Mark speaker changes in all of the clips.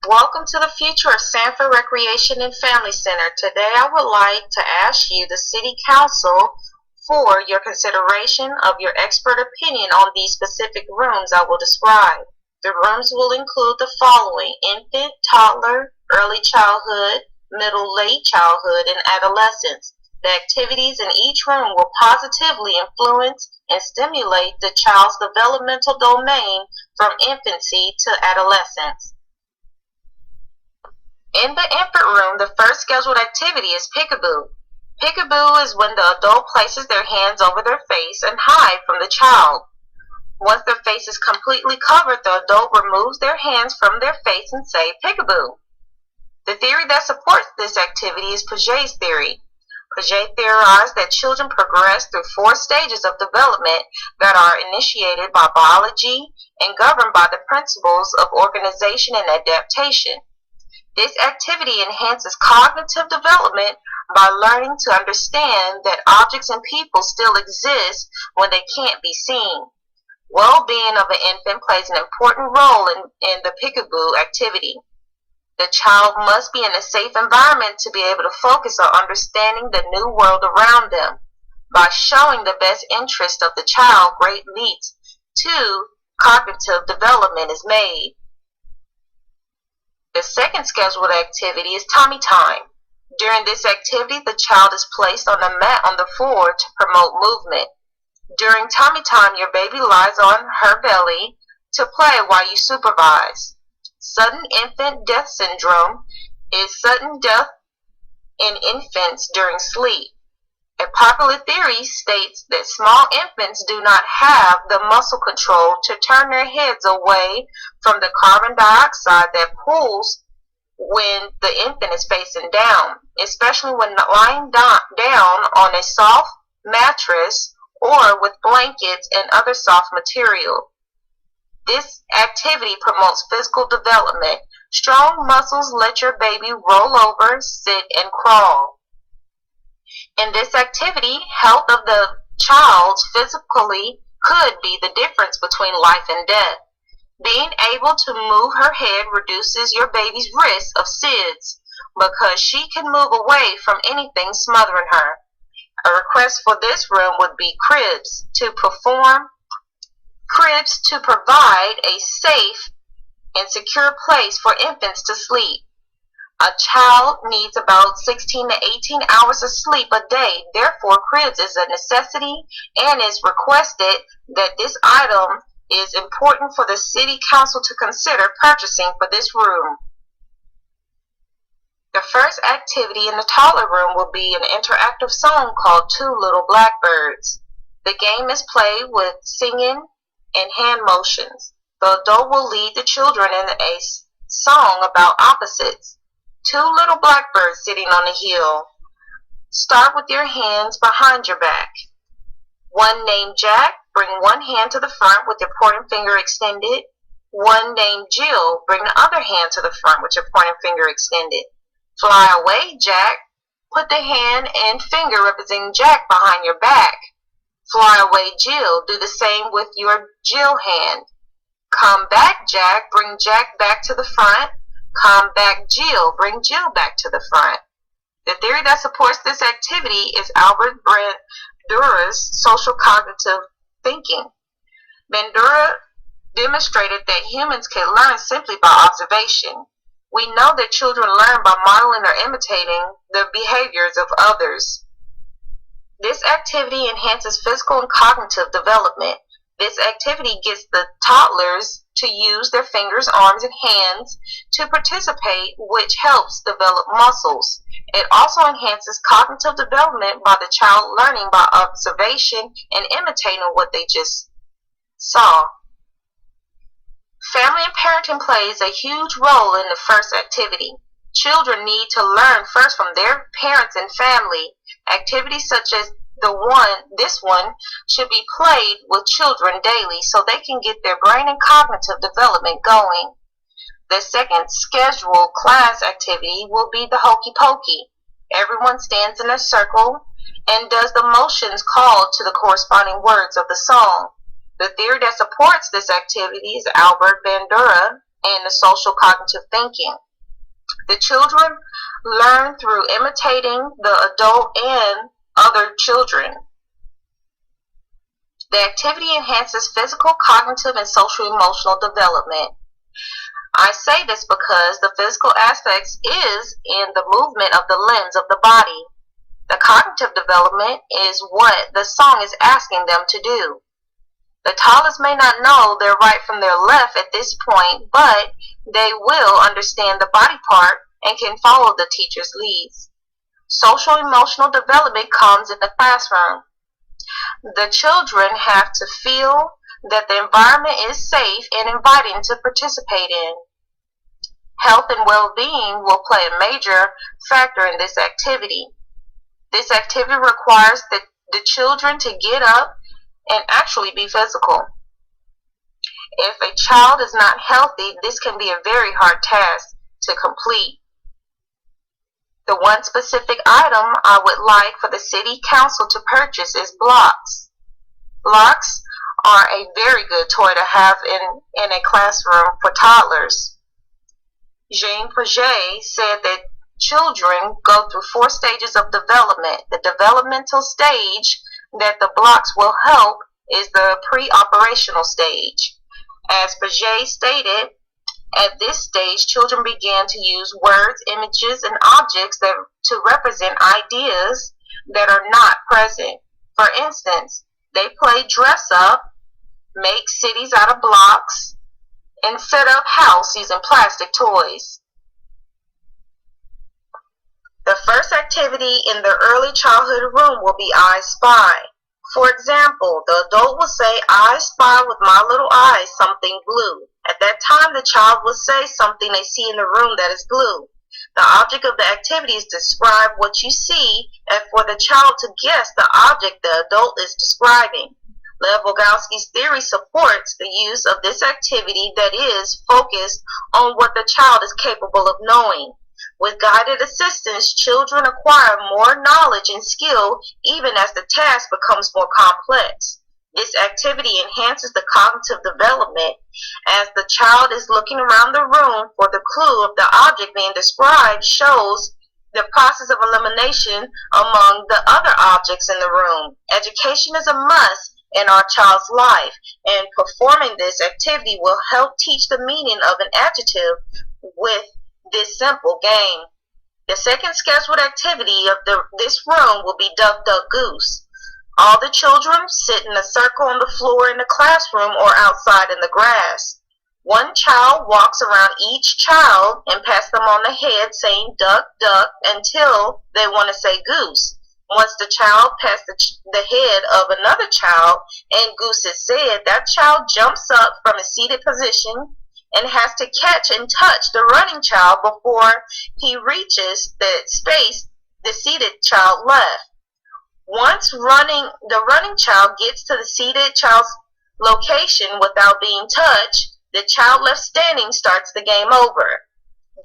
Speaker 1: Welcome to the future of Sanford Recreation and Family Center. Today I would like to ask you, the City Council, for your consideration of your expert opinion on these specific rooms I will describe. The rooms will include the following: infant, toddler, early childhood, middle, late childhood, and adolescence. The activities in each room will positively influence and stimulate the child's developmental domain from infancy to adolescence. In the infant room, the first scheduled activity is peekaboo. Peekaboo is when the adult places their hands over their face and hide from the child. Once their face is completely covered, the adult removes their hands from their face and say peekaboo. The theory that supports this activity is Piaget's theory. Piaget theorized that children progress through 4 stages of development that are initiated by biology and governed by the principles of organization and adaptation. This activity enhances cognitive development by learning to understand that objects and people still exist when they can't be seen. Well-being of an infant plays an important role in the peekaboo activity. The child must be in a safe environment to be able to focus on understanding the new world around them. By showing the best interest of the child, great leaps to cognitive development is made. The second scheduled activity is tummy time. During this activity, the child is placed on a mat on the floor to promote movement. During tummy time, your baby lies on her belly to play while you supervise. Sudden infant death syndrome is sudden death in infants during sleep. A popular theory states that small infants do not have the muscle control to turn their heads away from the carbon dioxide that pulls when the infant is facing down, especially when lying down on a soft mattress or with blankets and other soft material. This activity promotes physical development. Strong muscles let your baby roll over, sit, and crawl. In this activity, health of the child physically could be the difference between life and death. Being able to move her head reduces your baby's risk of SIDS because she can move away from anything smothering her. A request for this room would be cribs to provide a safe and secure place for infants to sleep. A child needs about 16 to 18 hours of sleep a day. Therefore, cribs is a necessity, and it's requested that this item is important for the City Council to consider purchasing for this room. The first activity in the toddler room will be an interactive song called Two Little Blackbirds. The game is played with singing and hand motions. The adult will lead the children in a song about opposites. Two little blackbirds sitting on a hill. Start with your hands behind your back. One named Jack, bring one hand to the front with your pointing finger extended. One named Jill, bring the other hand to the front with your pointing finger extended. Fly away, Jack. Put the hand and finger representing Jack behind your back. Fly away, Jill. Do the same with your Jill hand. Come back, Jack. Bring Jack back to the front. Come back, Jill. Bring Jill back to the front. The theory that supports this activity is Albert Bandura's social cognitive thinking. Bandura demonstrated that humans can learn simply by observation. We know that children learn by modeling or imitating the behaviors of others. This activity enhances physical and cognitive development. This activity gets the toddlers to use their fingers, arms, and hands to participate, which helps develop muscles. It also enhances cognitive development by the child learning by observation and imitating what they just saw. Family and parenting plays a huge role in the first activity. Children need to learn first from their parents and family. Activities such as this one should be played with children daily so they can get their brain and cognitive development going. The second scheduled class activity will be the hokey pokey. Everyone stands in a circle and does the motions called to the corresponding words of the song. The theory that supports this activity is Albert Bandura and the social cognitive thinking. The children learn through imitating the adult and other children. The activity enhances physical, cognitive, and social emotional development. I say this because the physical aspects is in the movement of the limbs of the body. The cognitive development is what the song is asking them to do. The toddlers may not know their right from their left at this point, but they will understand the body part and can follow the teacher's leads. Social emotional development comes in the classroom. The children have to feel that the environment is safe and inviting to participate in. Health and well-being will play a major factor in this activity. This activity requires the children to get up and actually be physical. If a child is not healthy, this can be a very hard task to complete. The one specific item I would like for the city council to purchase is blocks. Blocks are a very good toy to have in a classroom for toddlers. Jean Piaget said that children go through 4 stages of development. The developmental stage that the blocks will help is the pre-operational stage. As Piaget stated, at this stage, children began to use words, images, and objects to represent ideas that are not present. For instance, they play dress up, make cities out of blocks, and set up house using plastic toys. The first activity in the early childhood room will be I Spy. For example, the adult will say, I spy with my little eyes something blue. At that time, the child will say something they see in the room that is blue. The object of the activity is to describe what you see and for the child to guess the object the adult is describing. Lev Vygotsky's theory supports the use of this activity that is focused on what the child is capable of knowing. With guided assistance, children acquire more knowledge and skill even as the task becomes more complex. This activity enhances the cognitive development as the child is looking around the room for the clue of the object being described shows the process of elimination among the other objects in the room. Education is a must in our child's life, and performing this activity will help teach the meaning of an adjective with this simple game. The second scheduled activity of this room will be Duck, Duck, Goose. All the children sit in a circle on the floor in the classroom or outside in the grass. One child walks around each child and pats them on the head saying duck, duck until they want to say goose. Once the child pats the head of another child and goose is said, that child jumps up from a seated position and has to catch and touch the running child before he reaches the space the seated child left. Once the running child gets to the seated child's location without being touched, the child left standing starts the game over.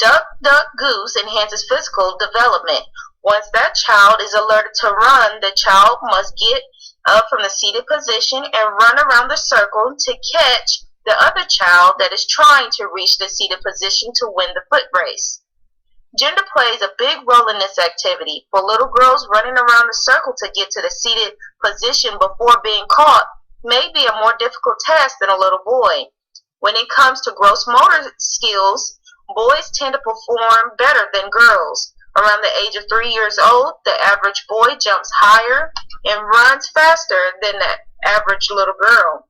Speaker 1: Duck, Duck, Goose enhances physical development. Once that child is alerted to run, the child must get up from the seated position and run around the circle to catch the other child that is trying to reach the seated position to win the foot race. Gender plays a big role in this activity. For little girls, running around the circle to get to the seated position before being caught may be a more difficult task than a little boy. When it comes to gross motor skills, boys tend to perform better than girls. Around the age of 3 years old, the average boy jumps higher and runs faster than the average little girl.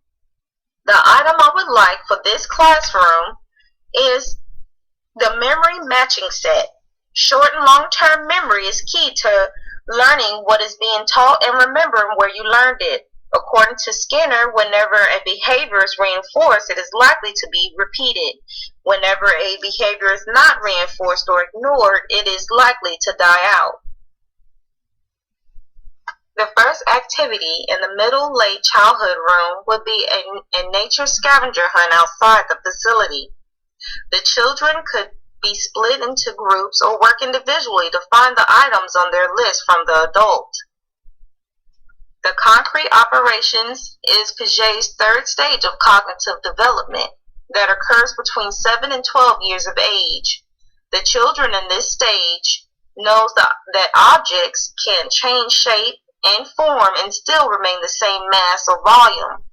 Speaker 1: The item I would like for this classroom is the memory matching set. Short and long-term memory is key to learning what is being taught and remembering where you learned it. According to Skinner, whenever a behavior is reinforced, it is likely to be repeated. Whenever a behavior is not reinforced or ignored, it is likely to die out. The first activity in the middle late childhood room would be a nature scavenger hunt outside the facility. The children could be split into groups or work individually to find the items on their list from the adult. The concrete operations is Piaget's third stage of cognitive development. that occurs between 7 and 12 years of age. The children in this stage knows that objects can change shape and form and still remain the same mass or volume.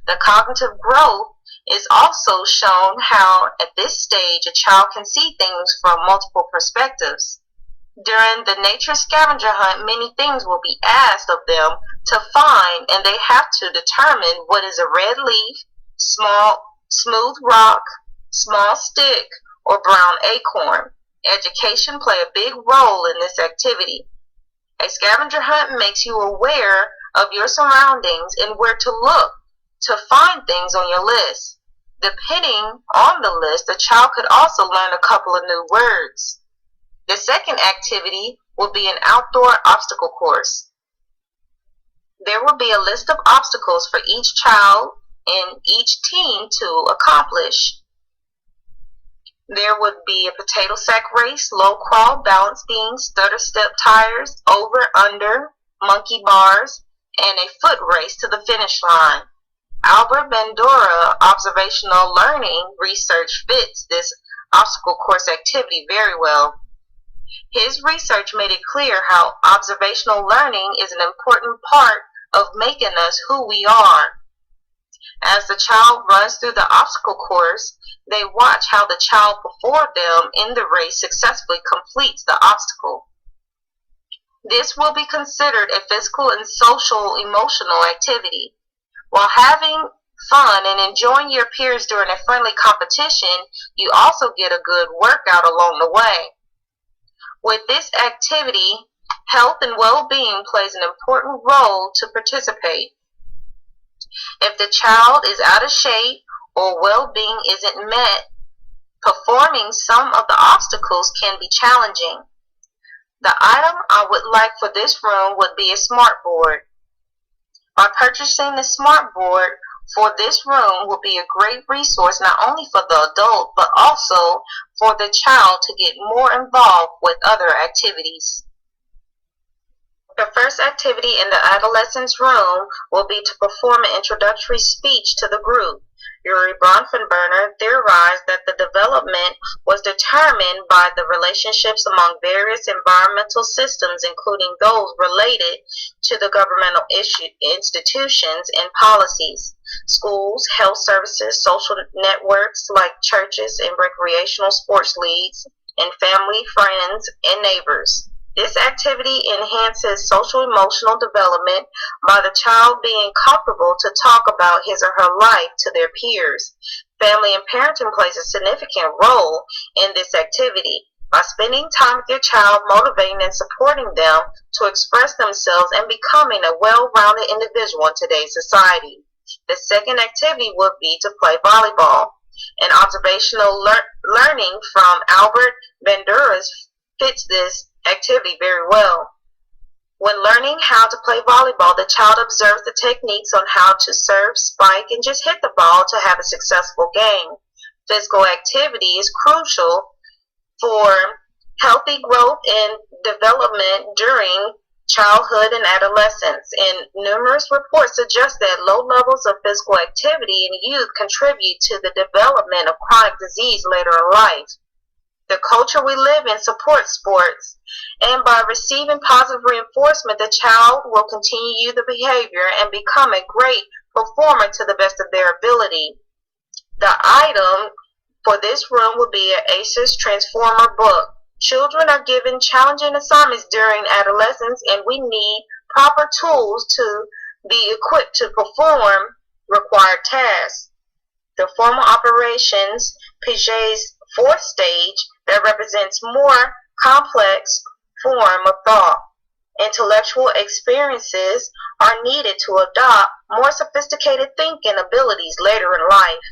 Speaker 1: The cognitive growth is also shown how at this stage a child can see things from multiple perspectives. During the nature scavenger hunt, many things will be asked of them to find, and they have to determine what is a red leaf, smooth rock, small stick, or brown acorn. Education play a big role in this activity. A scavenger hunt makes you aware of your surroundings and where to look to find things on your list. Depending on the list, the child could also learn a couple of new words. The second activity will be an outdoor obstacle course. There will be a list of obstacles for each child and each team to accomplish. There would be a potato sack race, low crawl, balance beams, stutter step tires, over, under, monkey bars, and a foot race to the finish line. Albert Bandura observational learning research fits this obstacle course activity very well. His research made it clear how observational learning is an important part of making us who we are. As the child runs through the obstacle course, they watch how the child before them in the race successfully completes the obstacle. This will be considered a physical and social emotional activity. While having fun and enjoying your peers during a friendly competition, you also get a good workout along the way. With this activity, health and well-being plays an important role to participate. If the child is out of shape or well-being isn't met, performing some of the obstacles can be challenging. The item I would like for this room would be a smart board. By purchasing the smart board for this room will be a great resource not only for the adult but also for the child to get more involved with other activities. The first activity in the adolescent's room will be to perform an introductory speech to the group. Yuri Bronfenbrenner theorized that the development was determined by the relationships among various environmental systems, including those related to the governmental institutions and policies, schools, health services, social networks like churches and recreational sports leagues, and family, friends, and neighbors. This activity enhances social emotional development by the child being comfortable to talk about his or her life to their peers. Family and parenting plays a significant role in this activity. By spending time with your child, motivating and supporting them to express themselves and becoming a well-rounded individual in today's society. The second activity would be to play volleyball. An observational learning from Albert Bandura fits this activity very well. When learning how to play volleyball, the child observes the techniques on how to serve, spike, and just hit the ball to have a successful game. Physical activity is crucial for healthy growth and development during childhood and adolescence, and numerous reports suggest that low levels of physical activity in youth contribute to the development of chronic disease later in life. The culture we live in supports sports, and by receiving positive reinforcement, the child will continue the behavior and become a great performer to the best of their ability. The item for this room will be an ACES Transformer book. Children are given challenging assignments during adolescence, and we need proper tools to be equipped to perform required tasks. The formal operations, Piaget's fourth stage, that represents more complex form of thought. Intellectual experiences are needed to adopt more sophisticated thinking abilities later in life.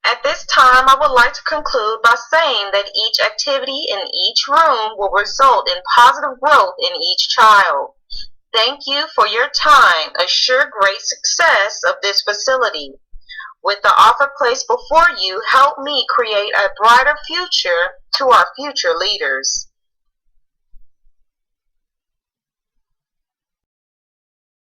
Speaker 1: At this time, I would like to conclude by saying that each activity in each room will result in positive growth in each child. Thank you for your time. Assure great success of this facility. With the offer placed before you, help me create a brighter future to our future leaders.